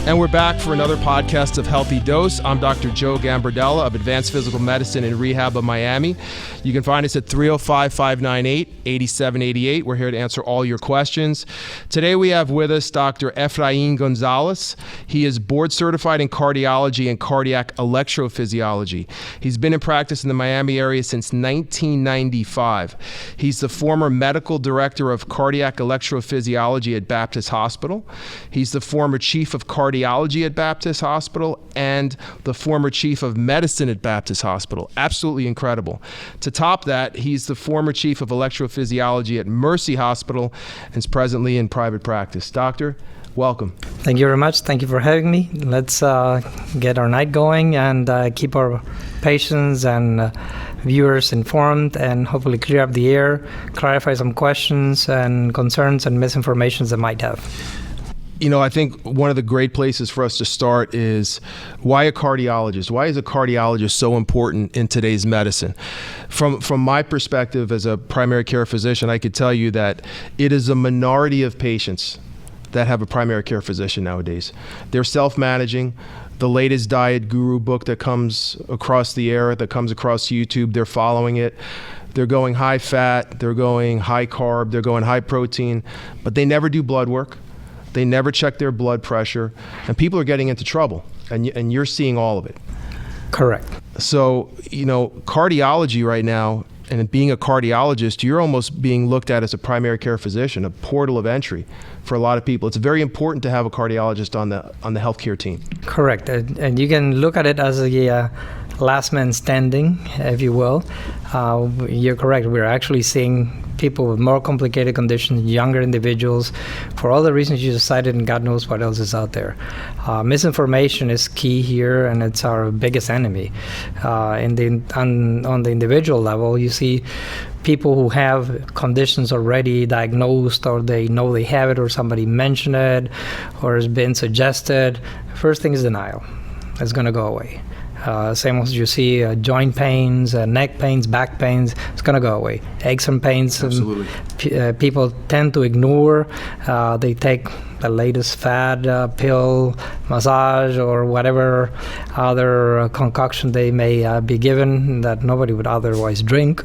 And we're back for another podcast of Healthy Dose. I'm Dr. Joe Gambardella of Advanced Physical Medicine and Rehab of Miami. You can find us at 305-598-8788. We're here to answer all your questions. Today we have with us Dr. Efrain Gonzalez. He is board certified in cardiology and cardiac electrophysiology. He's been in practice in the Miami area since 1995. He's the former medical director of cardiac electrophysiology at Baptist Hospital. He's the former chief of cardiology at Baptist Hospital and the former chief of medicine at Baptist Hospital. Absolutely incredible. To top that, he's the former chief of electrophysiology at Mercy Hospital and is presently in private practice. Doctor, welcome. Thank you very much. Thank you for having me. Let's get our night going and keep our patients and viewers informed and hopefully clear up the air, clarify some questions and concerns and misinformations they might have. You know, I think one of the great places for us to start is why a cardiologist? Why is a cardiologist so important in today's medicine? From my perspective as a primary care physician, I could tell you that it is a minority of patients that have a primary care physician nowadays. They're self-managing. The latest diet guru book that comes across the air, that comes across YouTube, they're following it. They're going high fat, they're going high carb, they're going high protein, but they never do blood work. They never check their blood pressure, and people are getting into trouble, and you're seeing all of it. Correct. So, you know, cardiology right now, and being a cardiologist, you're almost being looked at as a primary care physician, a portal of entry for a lot of people. It's very important to have a cardiologist on the healthcare team. Correct, and you can look at it as a last man standing, if you will. You're correct. We're actually seeing people with more complicated conditions, younger individuals, for all the reasons you just cited, and God knows what else is out there. Misinformation is key here, and it's our biggest enemy. On the individual level, you see people who have conditions already diagnosed, or they know they have it, or somebody mentioned it, or has been suggested. First thing is denial. It's going to go away. Same as you see joint pains, neck pains, back pains, it's going to go away. Aches and pains, people tend to ignore. They take the latest fad pill, massage, or whatever other concoction they may be given that nobody would otherwise drink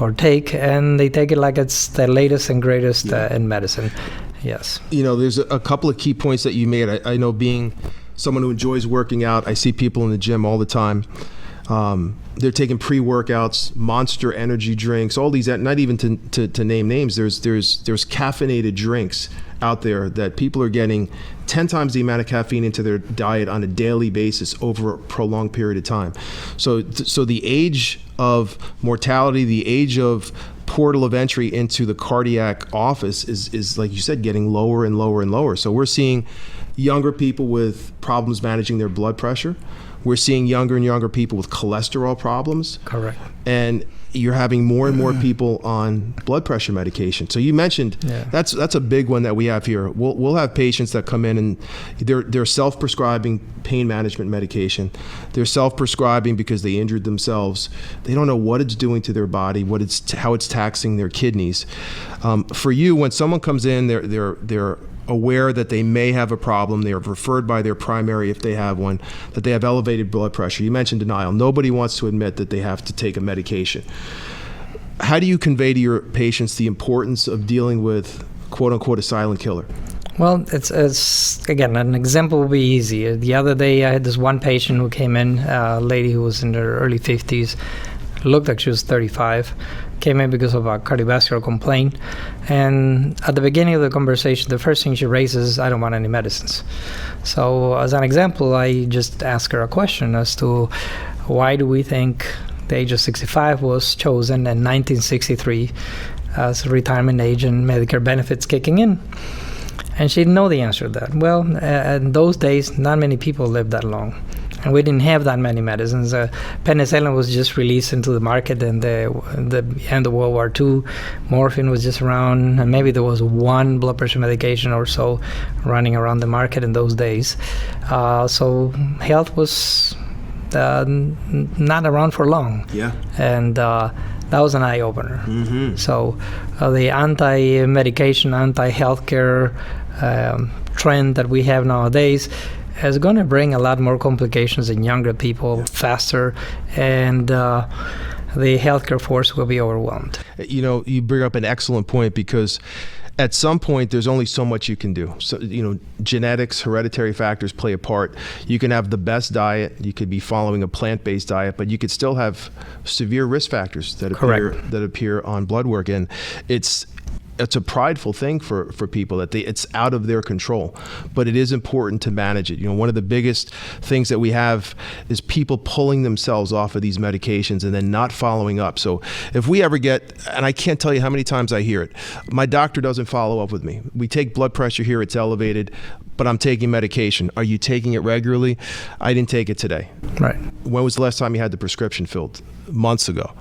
or take, and they take it like it's the latest and greatest in medicine. Yes. You know, there's a couple of key points that you made. I know, being someone who enjoys working out, I see people in the gym all the time. They're taking pre-workouts, Monster energy drinks, all these, not even to name names. There's caffeinated drinks out there that people are getting 10 times the amount of caffeine into their diet on a daily basis over a prolonged period of time. So the age of mortality, the age of portal of entry into the cardiac office is, like you said, getting lower and lower and lower. So we're seeing younger people with problems managing their blood pressure. We're seeing younger and younger people with cholesterol problems. Correct. And you're having more and more people on blood pressure medication. So you mentioned that's a big one that we have here. We'll have patients that come in and they're self-prescribing pain management medication. They're self-prescribing because they injured themselves. They don't know what it's doing to their body, how it's taxing their kidneys. For you, when someone comes in, they're aware that they may have a problem. They are referred by their primary, if they have one, that they have elevated blood pressure. You mentioned denial. Nobody wants to admit that they have to take a medication. How do you convey to your patients the importance of dealing with, quote unquote, a silent killer? Well, it's again, an example will be easy. The other day I had this one patient who came in, a lady who was in her early 50s, looked like she was 35, came in because of a cardiovascular complaint. And at the beginning of the conversation, the first thing she raises, I don't want any medicines. So as an example, I just asked her a question as to why do we think the age of 65 was chosen in 1963 as retirement age and Medicare benefits kicking in? And she didn't know the answer to that. Well, in those days, not many people lived that long. And we didn't have that many medicines. Penicillin was just released into the market in the end of World War II. Morphine was just around, and maybe there was one blood pressure medication or so running around the market in those days. So health was not around for long. Yeah. And that was an eye-opener. Mm-hmm. So the anti-medication, anti-healthcare trend that we have nowadays is going to bring a lot more complications in younger people faster, and the healthcare force will be overwhelmed. You know, you bring up an excellent point, because at some point there's only so much you can do. So, you know, genetics, hereditary factors play a part. You can have the best diet, you could be following a plant-based diet, but you could still have severe risk factors that appear on blood work, and it's a prideful thing for people that it's out of their control, but it is important to manage it. You know, one of the biggest things that we have is people pulling themselves off of these medications and then not following up. So if we ever get, and I can't tell you how many times I hear it, my doctor doesn't follow up with me. We take blood pressure here, it's elevated, but I'm taking medication. Are you taking it regularly? I didn't take it today. Right. When was the last time you had the prescription filled? Months ago.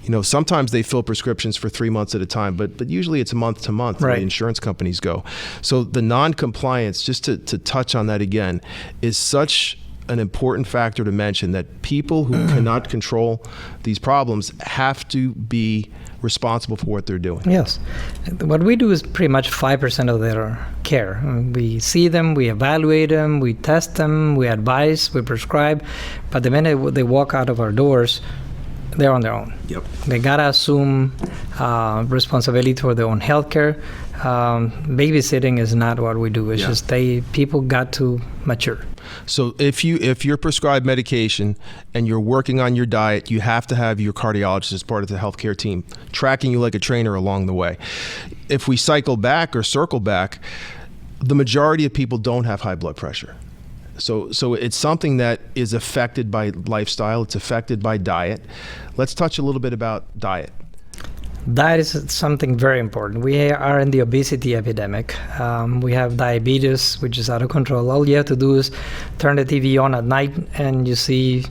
You know, sometimes they fill prescriptions for 3 months at a time, but usually it's month to month. Right. The insurance companies go. So the non-compliance, just to touch on that again, is such an important factor to mention, that people who cannot control these problems have to be responsible for what they're doing. Yes. What we do is pretty much 5% of their care. We see them, we evaluate them, we test them, we advise, we prescribe, but the minute they walk out of our doors, they're on their own. Yep. They gotta assume responsibility for their own healthcare. Babysitting is not what we do. It's just people got to mature. So if you're prescribed medication and you're working on your diet, you have to have your cardiologist as part of the healthcare team tracking you like a trainer along the way. If we circle back, the majority of people don't have high blood pressure. So it's something that is affected by lifestyle. It's affected by diet. Let's touch a little bit about diet. Diet is something very important. We are in the obesity epidemic. We have diabetes, which is out of control. All you have to do is turn the TV on at night, and you see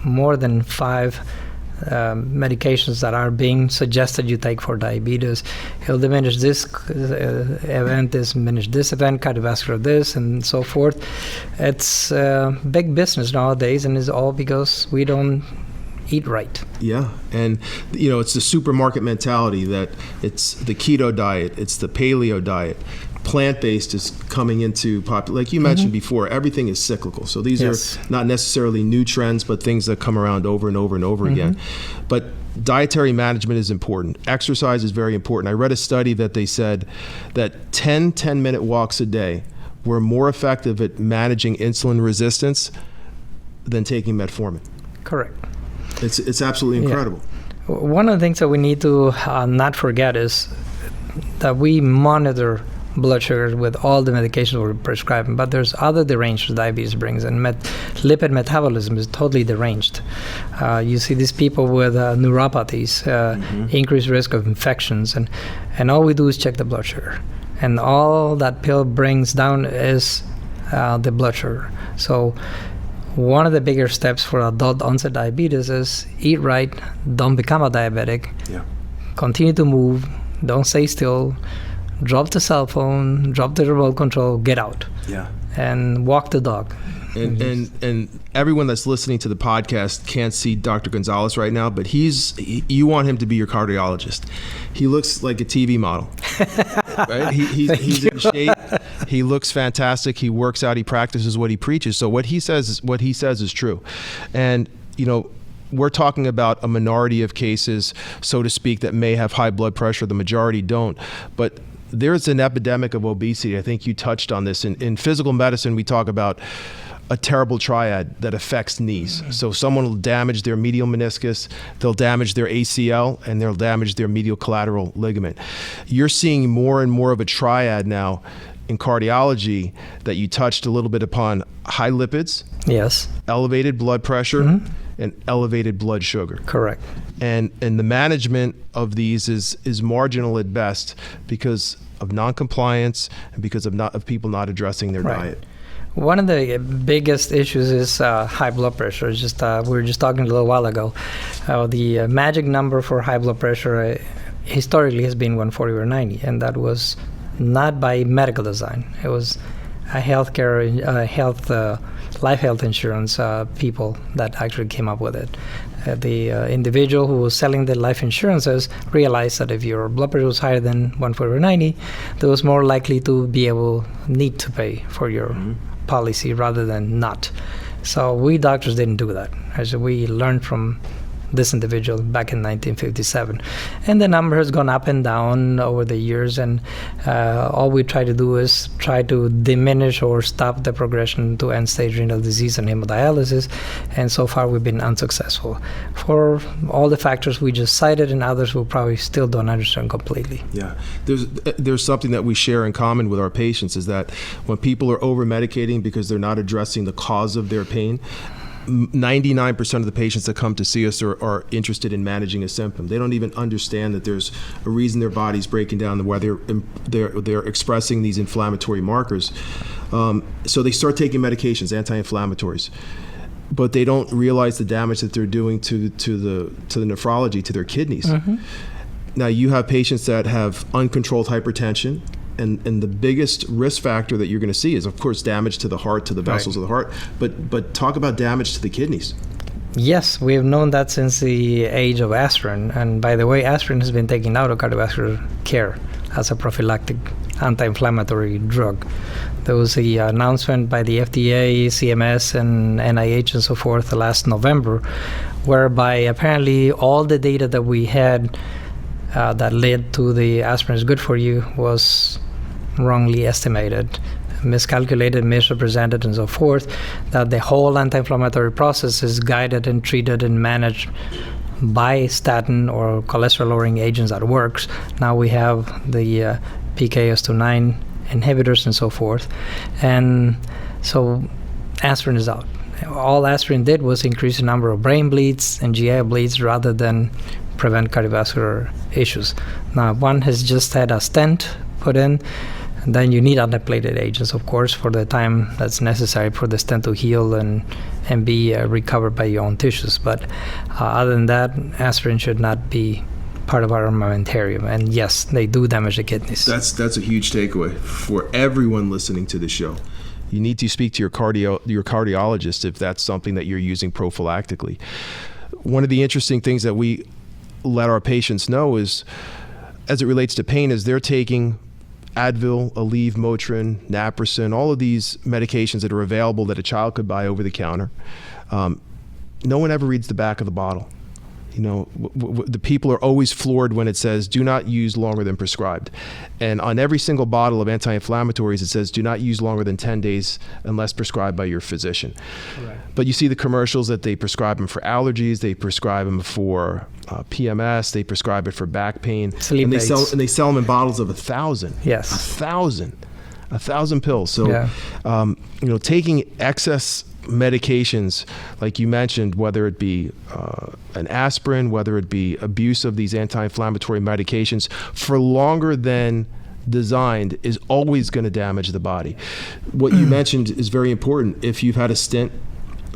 more than 5 medications that are being suggested you take for diabetes. It'll diminish this event, diminish this event, cardiovascular this, and so forth. It's big business nowadays, and it's all because we don't eat right. Yeah, and you know, it's the supermarket mentality that it's the keto diet, it's the paleo diet. Plant-based is coming into like you mentioned before, everything is cyclical. So these are not necessarily new trends, but things that come around over and over and over again. But dietary management is important. Exercise is very important. I read a study that they said that 10-minute walks a day were more effective at managing insulin resistance than taking metformin. Correct. It's absolutely incredible. Yeah. One of the things that we need to not forget is that we monitor blood sugar with all the medications we're prescribing, but there's other derangements diabetes brings, and lipid metabolism is totally deranged. You see these people with neuropathies, increased risk of infections, and all we do is check the blood sugar, and all that pill brings down is the blood sugar. So one of the bigger steps for adult onset diabetes is eat right, don't become a diabetic, continue to move, don't stay still, drop the cell phone, drop the remote control, get out, and walk the dog. And everyone that's listening to the podcast can't see Dr. Gonzalez right now, but you want him to be your cardiologist. He looks like a TV model, right? He's in shape. He looks fantastic. He works out. He practices what he preaches. So what he says is true. And you know, we're talking about a minority of cases, so to speak, that may have high blood pressure. The majority don't. But there's an epidemic of obesity. I think you touched on this. In physical medicine, we talk about a terrible triad that affects knees. So someone will damage their medial meniscus, they'll damage their ACL, and they'll damage their medial collateral ligament. You're seeing more and more of a triad now in cardiology that you touched a little bit upon: high lipids, elevated blood pressure, and elevated blood sugar. Correct. And the management of these is marginal at best because of non-compliance and because of people not addressing their diet. One of the biggest issues is high blood pressure. It's just we were just talking a little while ago. The magic number for high blood pressure historically has been 140/90, and that was not by medical design. It was life health insurance people that actually came up with it. The individual who was selling the life insurances realized that if your blood pressure was higher than 140/90, they was more likely to need to pay for your policy rather than not. So we doctors didn't do that. As we learned from this individual back in 1957. And the number has gone up and down over the years, and all we try to do is try to diminish or stop the progression to end-stage renal disease and hemodialysis, and so far we've been unsuccessful for all the factors we just cited, and others we probably still don't understand completely. Yeah, there's something that we share in common with our patients, is that when people are over-medicating because they're not addressing the cause of their pain, 99% of the patients that come to see us are interested in managing a symptom. They don't even understand that there's a reason their body's breaking down, why they're expressing these inflammatory markers. So they start taking medications, anti-inflammatories, but they don't realize the damage that they're doing to the nephrology, to their kidneys. Mm-hmm. Now you have patients that have uncontrolled hypertension. And the biggest risk factor that you're going to see is, of course, damage to the heart, to the vessels of the heart. But talk about damage to the kidneys. Yes, we have known that since the age of aspirin. And by the way, aspirin has been taken out of cardiovascular care as a prophylactic anti-inflammatory drug. There was the announcement by the FDA, CMS, and NIH and so forth last November, whereby apparently all the data that we had that led to the aspirin is good for you was wrongly estimated, miscalculated, misrepresented, and so forth, that the whole anti-inflammatory process is guided and treated and managed by statin or cholesterol-lowering agents that works. Now we have the PKS2/9 inhibitors and so forth. And so aspirin is out. All aspirin did was increase the number of brain bleeds and GI bleeds rather than prevent cardiovascular issues. Now, one has just had a stent put in, and then you need antiplatelet agents, of course, for the time that's necessary for the stent to heal and be recovered by your own tissues. But other than that, aspirin should not be part of our armamentarium. And yes, they do damage the kidneys. That's a huge takeaway for everyone listening to the show. You need to speak to your cardiologist if that's something that you're using prophylactically. One of the interesting things that we let our patients know is, as it relates to pain, is they're taking Advil, Aleve, Motrin, Naproxen, all of these medications that are available that a child could buy over the counter. No one ever reads the back of the bottle. You know, the people are always floored when it says, do not use longer than prescribed. And on every single bottle of anti-inflammatories, it says, do not use longer than 10 days unless prescribed by your physician. Right. But you see the commercials that they prescribe them for allergies, they prescribe them for PMS, they prescribe it for back pain. Sleep aids. And they sell them in bottles of 1,000. Yes. 1,000 pills. So, yeah. Taking excess medications, like you mentioned, whether it be an aspirin, whether it be abuse of these anti-inflammatory medications for longer than designed, is always going to damage the body. What you mentioned is very important. If you've had a stent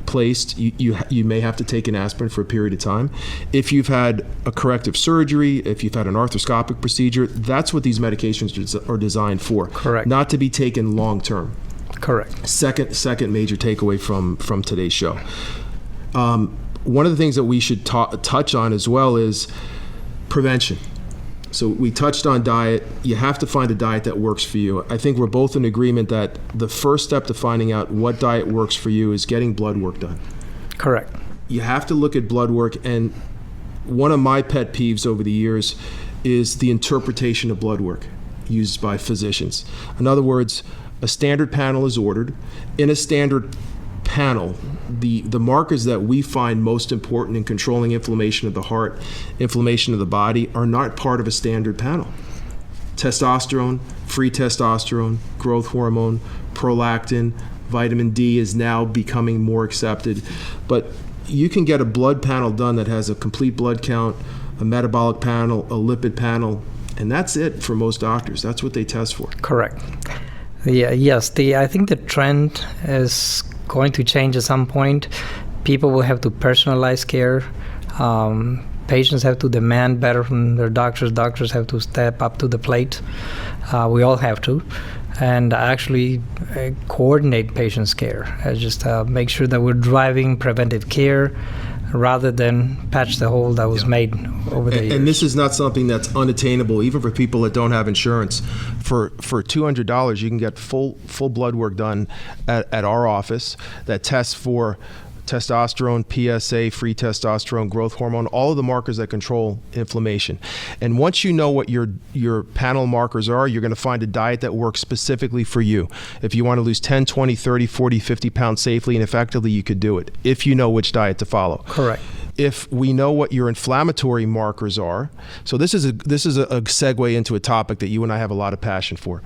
placed, you may have to take an aspirin for a period of time. If you've had a corrective surgery, if you've had an arthroscopic procedure, that's what these medications are designed for. Correct. Not to be taken long term. Correct. Second major takeaway from today's show. One of the things that we should touch on as well is prevention. So we touched on diet. You have to find a diet that works for you. I think we're both in agreement that the first step to finding out what diet works for you is getting blood work done. Correct. You have to look at blood work, and one of my pet peeves over the years is the interpretation of blood work used by physicians. In other words, a standard panel is ordered. In a standard panel, the markers that we find most important in controlling inflammation of the heart, inflammation of the body, are not part of a standard panel. Testosterone, free testosterone, growth hormone, prolactin, vitamin D is now becoming more accepted. But you can get a blood panel done that has a complete blood count, a metabolic panel, a lipid panel, and that's it for most doctors. That's what they test for. Correct. I think the trend is going to change at some point. People will have to personalize care. Patients have to demand better from their doctors. Doctors have to step up to the plate. We all have to. And actually coordinate patients' care. Just make sure that we're driving preventive care rather than patch the hole that was made over the years. And this is not something that's unattainable, even for people that don't have insurance. For $200, you can get full blood work done at our office that tests for testosterone, PSA, free testosterone, growth hormone, all of the markers that control inflammation. And once you know what your panel markers are, you're going to find a diet that works specifically for you. If you want to lose 10, 20, 30, 40, 50 pounds safely and effectively, you could do it if you know which diet to follow. Correct. If we know what your inflammatory markers are, so this is a segue into a topic that you and I have a lot of passion for.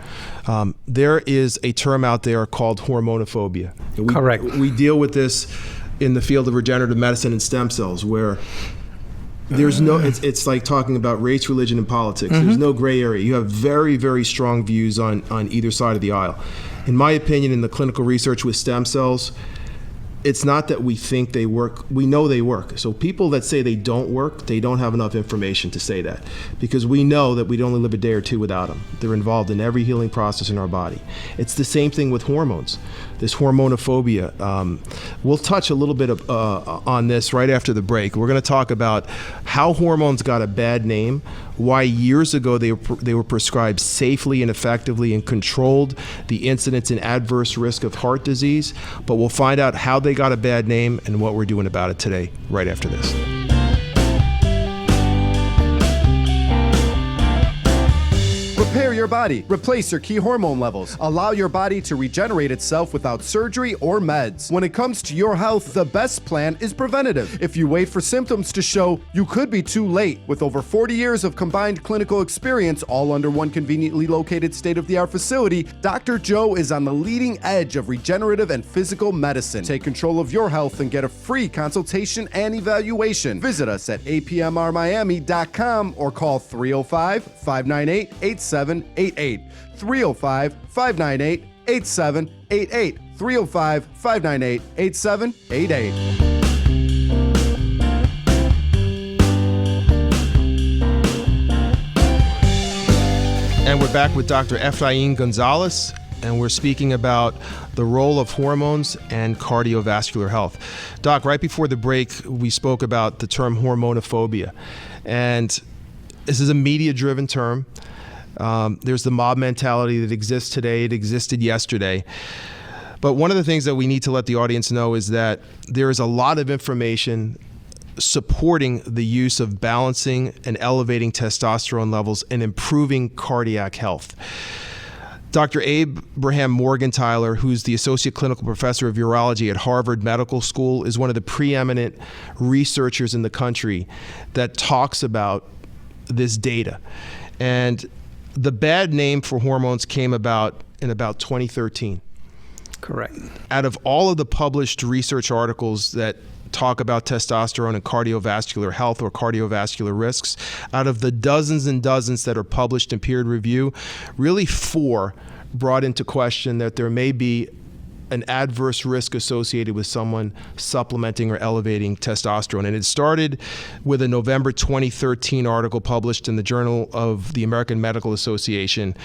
There is a term out there called hormonal phobia. Correct. We deal with this in the field of regenerative medicine and stem cells, where there's no, it's like talking about race, religion, and politics. Mm-hmm. There's no gray area. You have very, very strong views on either side of the aisle. In my opinion, in the clinical research with stem cells, it's not that we think they work, we know they work. So people that say they don't work, they don't have enough information to say that, because we know that we'd only live a day or two without them. They're involved in every healing process in our body. It's the same thing with hormones. This hormonal phobia. We'll touch a little bit on this right after the break. We're going to talk about how hormones got a bad name, why years ago they were prescribed safely and effectively and controlled the incidence and adverse risk of heart disease. But we'll find out how they got a bad name and what we're doing about it today, right after this. Repair your body. Replace your key hormone levels. Allow your body to regenerate itself without surgery or meds. When it comes to your health, the best plan is preventative. If you wait for symptoms to show, you could be too late. With over 40 years of combined clinical experience, all under one conveniently located state-of-the-art facility, Dr. Joe is on the leading edge of regenerative and physical medicine. Take control of your health and get a free consultation and evaluation. Visit us at apmrmiami.com or call 305-598-8788. 305-598-8788. 305-598-8788. And we're back with Dr. Efrain Gonzalez, and we're speaking about the role of hormones and cardiovascular health. Doc, right before the break, we spoke about the term hormonal phobia. And this is a media-driven term. There's the mob mentality that exists today. It existed yesterday. But one of the things that we need to let the audience know is that there is a lot of information supporting the use of balancing and elevating testosterone levels and improving cardiac health. Dr. Abraham Morgenthaler, who's the Associate Clinical Professor of Urology at Harvard Medical School, is one of the preeminent researchers in the country that talks about this data. And the bad name for hormones came about in about 2013. Correct. Out of all of the published research articles that talk about testosterone and cardiovascular health or cardiovascular risks, out of the dozens and dozens that are published in peer review, really 4 brought into question that there may be an adverse risk associated with someone supplementing or elevating testosterone. And it started with a November 2013 article published in the Journal of the American Medical Association.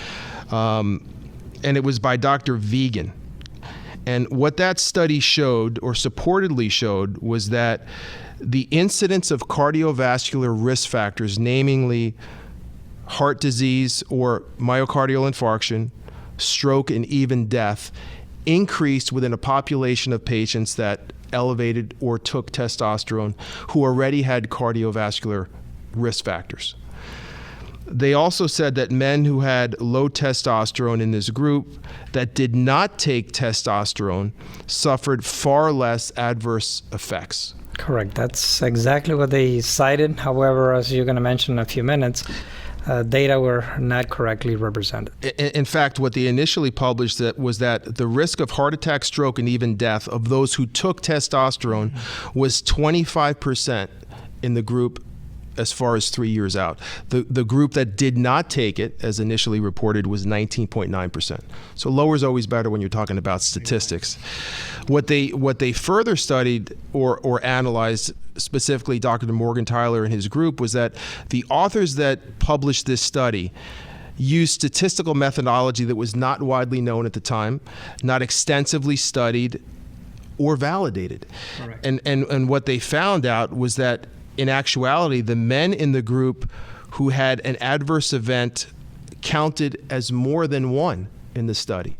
And it was by Dr. Reagan. And what that study showed, or supportedly showed, was that the incidence of cardiovascular risk factors, namely heart disease or myocardial infarction, stroke, and even death, increased within a population of patients that elevated or took testosterone who already had cardiovascular risk factors. They also said that men who had low testosterone in this group that did not take testosterone suffered far less adverse effects. Correct. That's exactly what they cited. However, as you're going to mention in a few minutes, data were not correctly represented. In fact, what they initially published was that the risk of heart attack, stroke, and even death of those who took testosterone was 25% in the group as far as 3 years out. The group that did not take it, as initially reported, was 19.9%. So lower is always better when you're talking about statistics. What they further studied or analyzed, specifically Dr. Morgenthaler and his group, was that the authors that published this study used statistical methodology that was not widely known at the time, not extensively studied, or validated. Correct. And what they found out was that in actuality, the men in the group who had an adverse event counted as more than one in the study.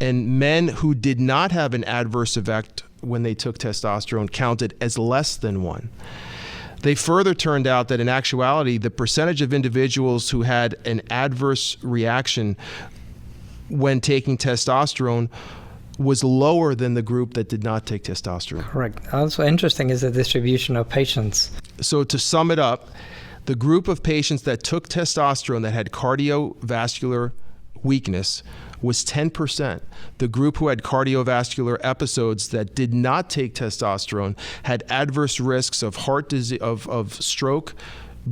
And men who did not have an adverse effect when they took testosterone counted as less than one. They further turned out that in actuality, the percentage of individuals who had an adverse reaction when taking testosterone was lower than the group that did not take testosterone. Correct. Also interesting is the distribution of patients. So to sum it up, the group of patients that took testosterone that had cardiovascular weakness was 10%. The group who had cardiovascular episodes that did not take testosterone had adverse risks of heart disease, of stroke,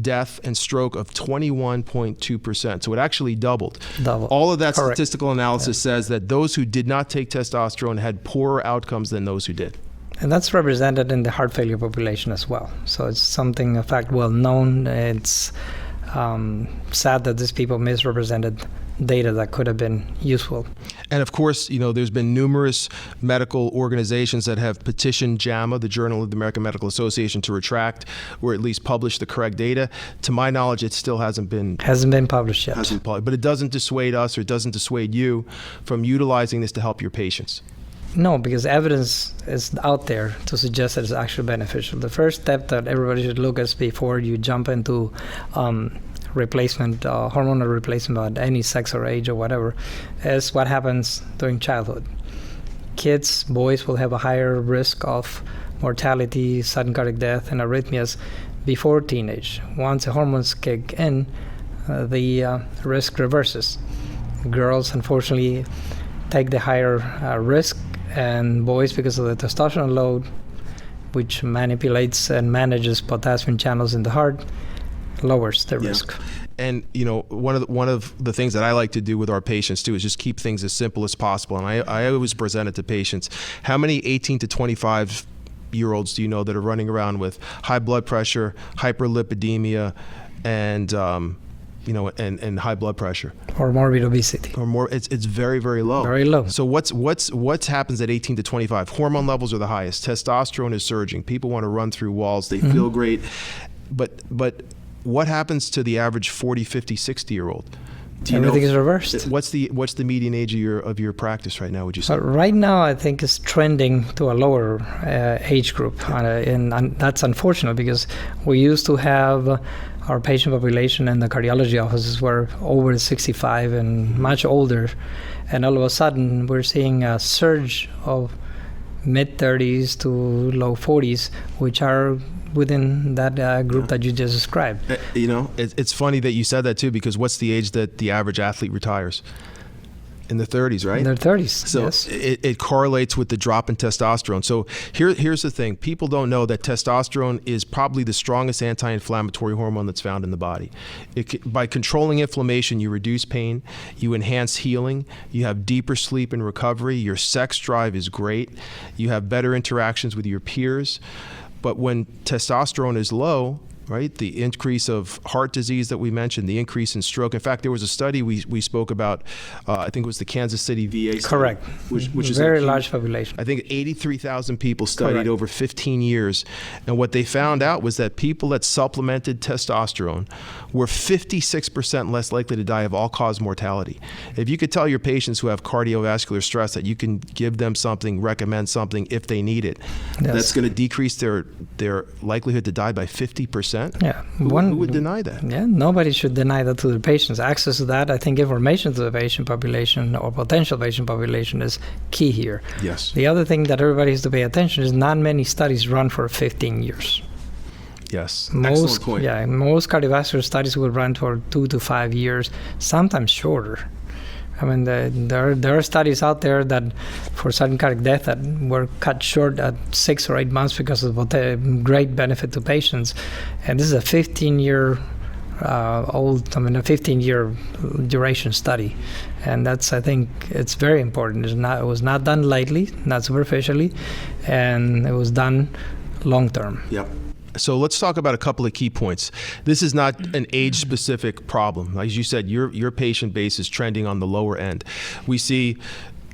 death, and stroke of 21.2%. So it actually doubled. All of that Correct. statistical analysis says that those who did not take testosterone had poorer outcomes than those who did. And that's represented in the heart failure population as well. So it's something, in fact, well known. It's sad that these people misrepresented data that could have been useful. And of course, there's been numerous medical organizations that have petitioned JAMA, the Journal of the American Medical Association, to retract or at least publish the correct data. To my knowledge, it still hasn't been Published yet. But it doesn't dissuade us or it doesn't dissuade you from utilizing this to help your patients. No, because evidence is out there to suggest that it's actually beneficial. The first step that everybody should look at before you jump into hormonal replacement at any sex or age or whatever, is what happens during childhood. Kids, boys, will have a higher risk of mortality, sudden cardiac death, and arrhythmias before teenage. Once the hormones kick in, the risk reverses. Girls, unfortunately, take the higher risk, and boys, because of the testosterone load, which manipulates and manages potassium channels in the heart, lowers the risk. And one of the things that I like to do with our patients too is just keep things as simple as possible. And I always present it to patients. How many 18 to 25 year olds do you know that are running around with high blood pressure, hyperlipidemia, and and high blood pressure or morbid obesity? Or more, it's very, very low. Very low. So what happens at 18 to 25? Hormone levels are the highest. Testosterone is surging. People want to run through walls. They feel great, but what happens to the average 40, 50, 60-year-old? Everything is reversed. What's the median age of your practice right now, would you say? Right now, I think it's trending to a lower age group. And that's unfortunate because we used to have our patient population in the cardiology offices were over 65 and much older. And all of a sudden, we're seeing a surge of mid-30s to low 40s, which are within that group that you just described. It's funny that you said that too, because what's the age that the average athlete retires? In the 30s, right? In their 30s, so yes. It correlates with the drop in testosterone. So here's the thing. People don't know that testosterone is probably the strongest anti-inflammatory hormone that's found in the body. By controlling inflammation, you reduce pain, you enhance healing, you have deeper sleep and recovery, your sex drive is great, you have better interactions with your peers. But when testosterone is low, right, the increase of heart disease that we mentioned, the increase in stroke. In fact, there was a study we spoke about, I think it was the Kansas City VA study. Correct. Which is a very large population. I think 83,000 people studied Correct. over 15 years. And what they found out was that people that supplemented testosterone were 56% less likely to die of all-cause mortality. If you could tell your patients who have cardiovascular stress that you can give them something, recommend something if they need it, Yes. that's going to decrease their likelihood to die by 50%. Yeah. Who would deny that? Yeah, nobody should deny that to their patients. Access to that, I think information to the patient population or potential patient population is key here. Yes. The other thing that everybody has to pay attention is not many studies run for 15 years. Yes. Excellent point. Yeah, most cardiovascular studies will run for 2 to 5 years, sometimes shorter. I mean, there are studies out there that for sudden cardiac death that were cut short at 6 or 8 months because of a great benefit to patients. And this is a 15-year a 15-year duration study. And that's, I think, it's very important. It was not done lightly, not superficially, and it was done long-term. Yep. So let's talk about a couple of key points. This is not an age-specific problem. As you said, your patient base is trending on the lower end. We see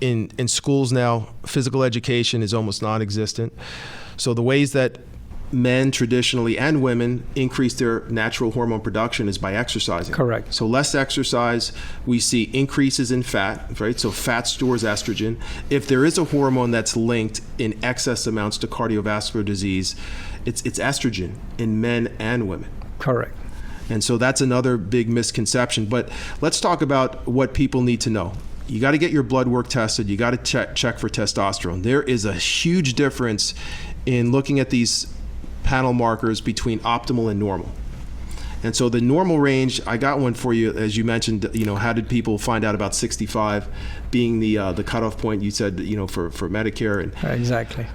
in schools now, physical education is almost non-existent. So the ways that men traditionally and women increase their natural hormone production is by exercising. Correct. So less exercise, we see increases in fat, right? So fat stores estrogen. If there is a hormone that's linked in excess amounts to cardiovascular disease, it's estrogen in men and women. Correct. And so that's another big misconception. But let's talk about what people need to know. You got to get your blood work tested. You got to check for testosterone. There is a huge difference in looking at these panel markers between optimal and normal. And so the normal range, I got one for you, as you mentioned, how did people find out about 65 being the cutoff point, you said, for Medicare? And exactly.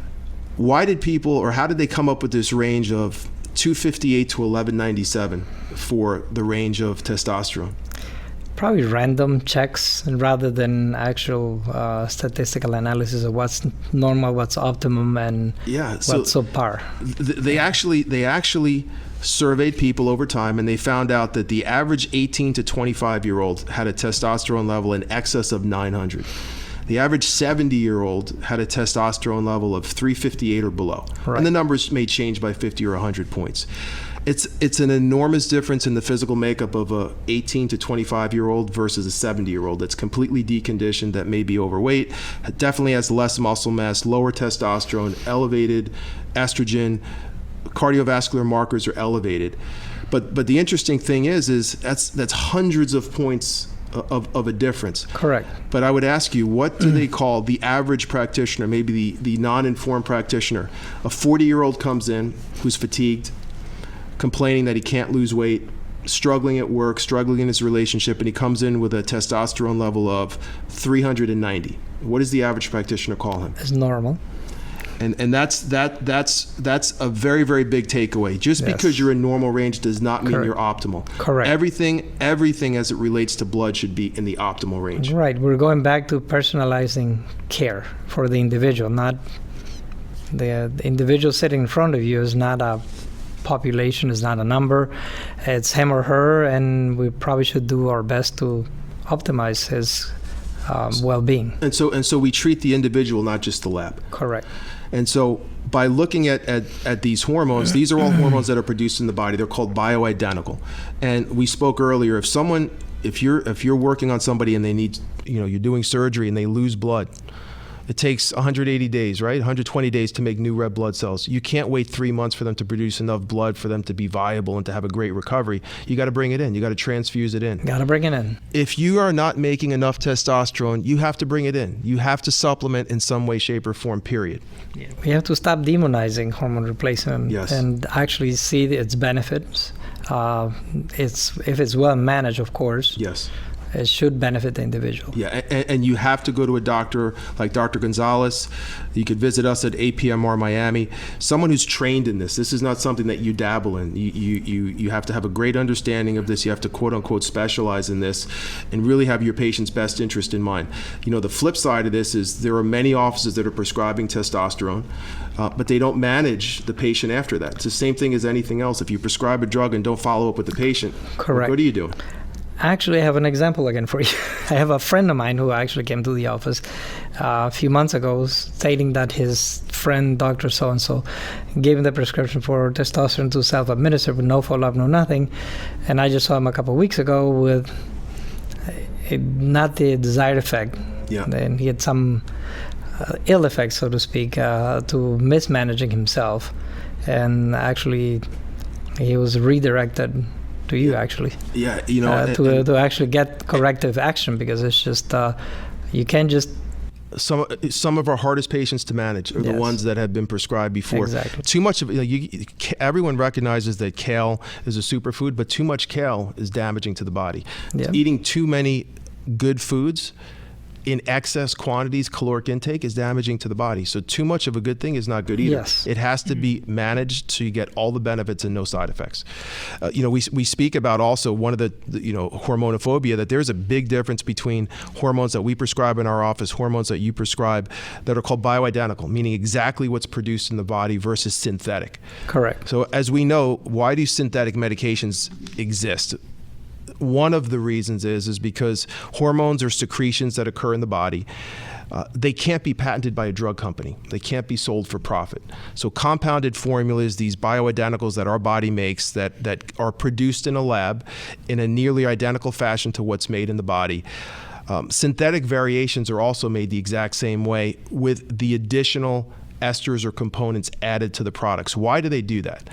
Why did people, or how did they come up with this range of 258 to 1197 for the range of testosterone? Probably random checks rather than actual statistical analysis of what's normal, what's optimum, and what's subpar. They actually surveyed people over time, and they found out that the average 18 to 25-year-old had a testosterone level in excess of 900. The average 70-year-old had a testosterone level of 358 or below. Right. And the numbers may change by 50 or 100 points. It's an enormous difference in the physical makeup of a 18 to 25-year-old versus a 70-year-old that's completely deconditioned, that may be overweight, definitely has less muscle mass, lower testosterone, elevated estrogen, cardiovascular markers are elevated. But the interesting thing is that's hundreds of points of a difference. Correct. But I would ask you, what do they call the average practitioner, maybe the non-informed practitioner? A 40-year-old comes in who's fatigued, complaining that he can't lose weight, struggling at work, struggling in his relationship, and he comes in with a testosterone level of 390. What does the average practitioner call him? It's normal. And that's a very, very big takeaway. Just because you're in normal range does not mean you're optimal. Correct. Everything as it relates to blood should be in the optimal range. Right. We're going back to personalizing care for the individual, not the individual sitting in front of you is not a population, is not a number. It's him or her, and we probably should do our best to optimize his well-being. And so we treat the individual, not just the lab. Correct. And so by looking at these hormones, these are all hormones that are produced in the body. They're called bioidentical. And we spoke earlier, if you're working on somebody and they need, you're doing surgery and they lose blood, it takes 180 days, right? 120 days to make new red blood cells. You can't wait 3 months for them to produce enough blood for them to be viable and to have a great recovery. You got to bring it in. You got to transfuse it in. Got to bring it in. If you are not making enough testosterone, you have to bring it in. You have to supplement in some way, shape, or form, period. Yeah. We have to stop demonizing hormone replacement and actually see its benefits. If it's well managed, of course. Yes. It should benefit the individual. Yeah, and you have to go to a doctor like Dr. Gonzalez. You could visit us at APMR Miami. Someone who's trained in this. This is not something that you dabble in. You have to have a great understanding of this. You have to quote unquote specialize in this and really have your patient's best interest in mind. The flip side of this is there are many offices that are prescribing testosterone, but they don't manage the patient after that. It's the same thing as anything else. If you prescribe a drug and don't follow up with the patient, correct. What are you doing? Actually, I have an example again for you. I have a friend of mine who actually came to the office a few months ago stating that his friend, Dr. So-and-so, gave him the prescription for testosterone to self-administer with no follow-up, no nothing. And I just saw him a couple of weeks ago with not the desired effect. Yeah. And he had some ill effects, so to speak, to mismanaging himself. And actually, he was redirected to you, actually. Yeah, to actually get corrective action, because it's just you can't just. Some of our hardest patients to manage are the ones that have been prescribed before. Exactly. Too much of everyone recognizes that kale is a superfood, but too much kale is damaging to the body. Yeah. Eating too many good foods in excess quantities, caloric intake, is damaging to the body. So too much of a good thing is not good either. Yes. It has to be managed so you get all the benefits and no side effects. We speak about also one of the hormonal phobia, that there's a big difference between hormones that we prescribe in our office, hormones that you prescribe, that are called bioidentical, meaning exactly what's produced in the body, versus synthetic. Correct. So as we know, why do synthetic medications exist? One of the reasons is because hormones are secretions that occur in the body. they can't be patented by a drug company. They can't be sold for profit. So compounded formulas, these bioidenticals that our body makes that are produced in a lab in a nearly identical fashion to what's made in the body. Synthetic variations are also made the exact same way with the additional esters or components added to the products. Why do they do that?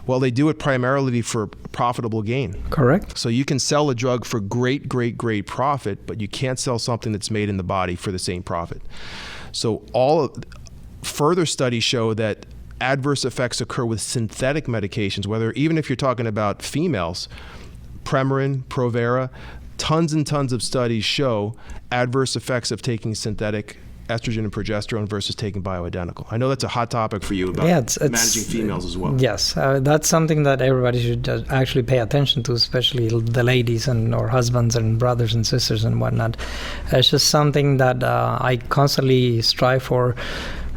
Well, they do it primarily for profitable gain. Correct. So you can sell a drug for great profit, but you can't sell something that's made in the body for the same profit. So further studies show that adverse effects occur with synthetic medications, even if you're talking about females, Premarin, Provera, tons and tons of studies show adverse effects of taking synthetic estrogen and progesterone versus taking bioidentical. I know that's a hot topic for you about managing females as well. Yes, that's something that everybody should actually pay attention to, especially the ladies or husbands and brothers and sisters and whatnot. It's just something that I constantly strive for,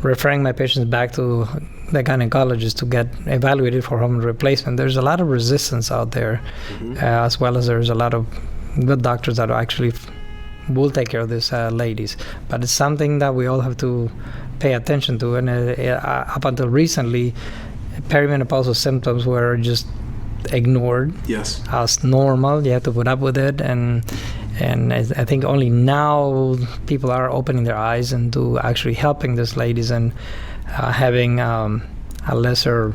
referring my patients back to the gynecologist to get evaluated for hormone replacement. There's a lot of resistance out there, as well as there's a lot of good doctors that actually will take care of these ladies. But it's something that we all have to pay attention to. And up until recently, perimenopausal symptoms were just ignored as normal. You have to put up with it. And I think only now people are opening their eyes into actually helping these ladies and having a lesser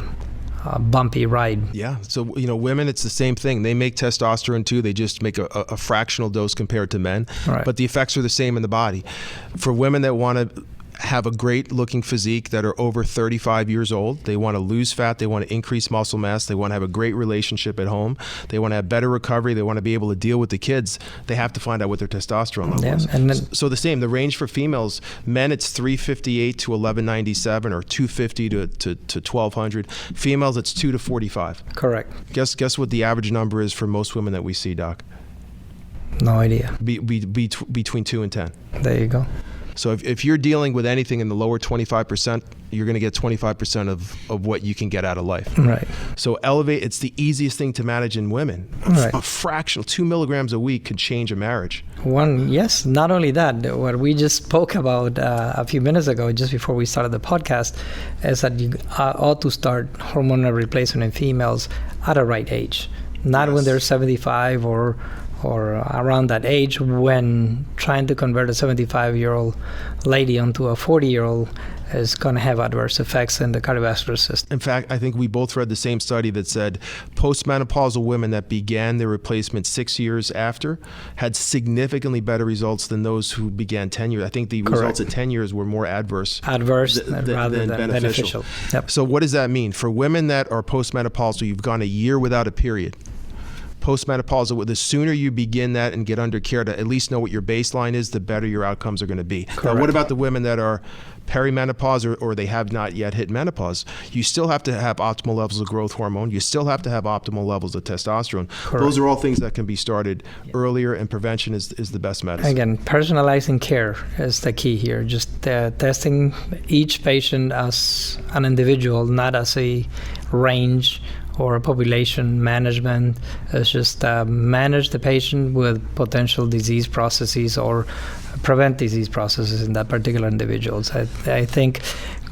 bumpy ride. Yeah. So, women, it's the same thing. They make testosterone too. They just make a fractional dose compared to men. Right. But the effects are the same in the body. For women that want to have a great looking physique, that are over 35 years old, they want to lose fat, they want to increase muscle mass, they want to have a great relationship at home, they want to have better recovery, they want to be able to deal with the kids, they have to find out what their testosterone level is. And so the same, the range for females, men it's 358 to 1197 or 250 to 1200. Females it's 2 to 45. Correct. Guess what the average number is for most women that we see, Doc? No idea. Between 2 and 10. There you go. So if you're dealing with anything in the lower 25%, you're going to get 25% of what you can get out of life. Right. So elevate, it's the easiest thing to manage in women. Right. A fractional 2 milligrams a week could change a marriage. Yes, not only that, what we just spoke about a few minutes ago, just before we started the podcast, is that you ought to start hormonal replacement in females at a right age. Not when they're 75 or around that age, when trying to convert a 75-year-old lady onto a 40-year-old is going to have adverse effects in the cardiovascular system. In fact, I think we both read the same study that said postmenopausal women that began their replacement 6 years after had significantly better results than those who began 10 years. I think the results at 10 years were more adverse rather than beneficial. Yep. So what does that mean? For women that are postmenopausal, you've gone a year without a period. Postmenopausal, the sooner you begin that and get under care to at least know what your baseline is, the better your outcomes are going to be. Correct. Now, what about the women that are perimenopause or they have not yet hit menopause? You still have to have optimal levels of growth hormone. You still have to have optimal levels of testosterone. Correct. Those are all things that can be started earlier, and prevention is the best medicine. Again, personalizing care is the key here. Just testing each patient as an individual, not as a range or a population management. It's just manage the patient with potential disease processes or prevent disease processes in that particular individuals. I think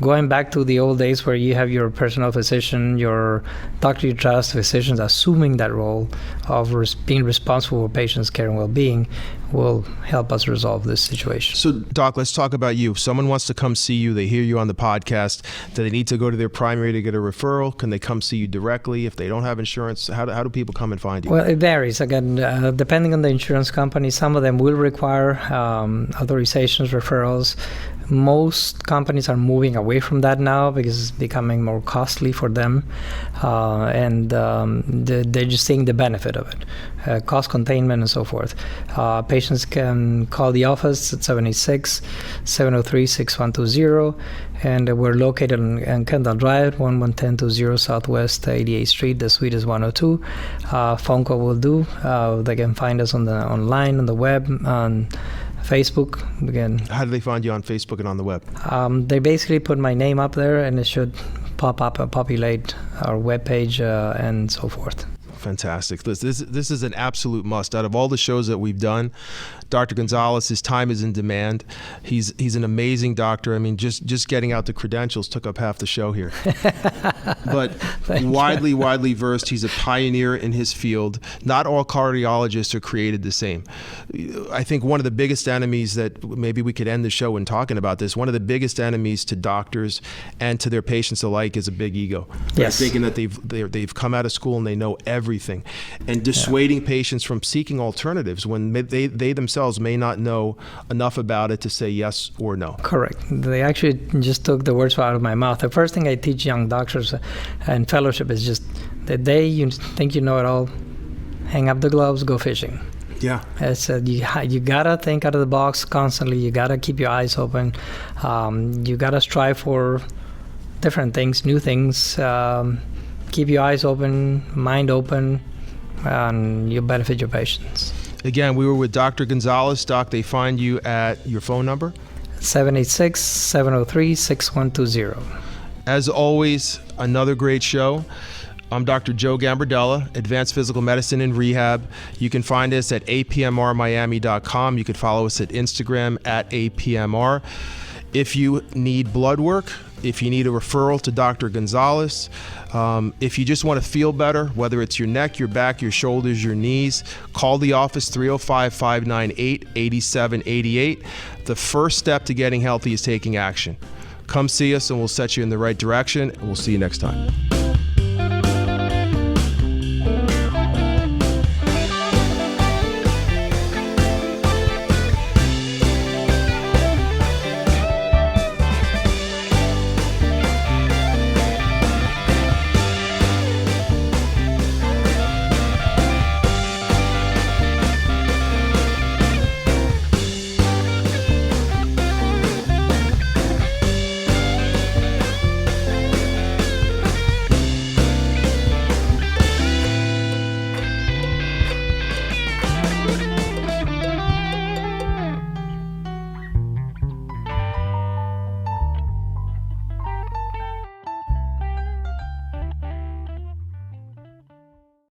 going back to the old days where you have your personal physician, your doctor you trust, physicians assuming that role of being responsible for patients' care and well-being will help us resolve this situation. So, Doc, let's talk about you. If someone wants to come see you, they hear you on the podcast, do they need to go to their primary to get a referral? Can they come see you directly? If they don't have insurance, how do people come and find you? Well, it varies. Again, depending on the insurance company, some of them will require authorizations, referrals. Most companies are moving away from that now because it's becoming more costly for them, and they're just seeing the benefit of it, cost containment and so forth. Patients can call the office at 786-703-6120, and we're located on Kendall Drive, 11020 Southwest 88th Street. The suite is 102. Phone call will do. They can find us online, on the web, on Facebook. Again, how do they find you on Facebook and on the web? They basically put my name up there, and it should pop up and populate our webpage and so forth. Fantastic. This is an absolute must. Out of all the shows that we've done, Dr. Gonzalez. His time is in demand. He's an amazing doctor. I mean, just getting out the credentials took up half the show here. But widely versed. He's a pioneer in his field. Not all cardiologists are created the same. I think one of the biggest enemies that maybe we could end the show in talking about this, one of the biggest enemies to doctors and to their patients alike is a big ego. Yes. Thinking that they've come out of school and they know everything, and dissuading patients from seeking alternatives when they themselves may not know enough about it to say yes or no. Correct. They actually just took the words out of my mouth. The first thing I teach young doctors in fellowship is just the day you think you know it all, hang up the gloves, go fishing. Yeah. It's you gotta think out of the box constantly. You gotta keep your eyes open. You gotta strive for different things, new things. Keep your eyes open, mind open, and you'll benefit your patients. Again, we were with Dr. Gonzalez. Doc, they find you at your phone number? 786-703-6120. As always, another great show. I'm Dr. Joe Gambardella, Advanced Physical Medicine and Rehab. You can find us at apmrmiami.com. You can follow us at Instagram at apmr. If you need blood work, if you need a referral to Dr. Gonzalez, if you just want to feel better, whether it's your neck, your back, your shoulders, your knees, call the office 305-598-8788. The first step to getting healthy is taking action. Come see us and we'll set you in the right direction, and we'll see you next time.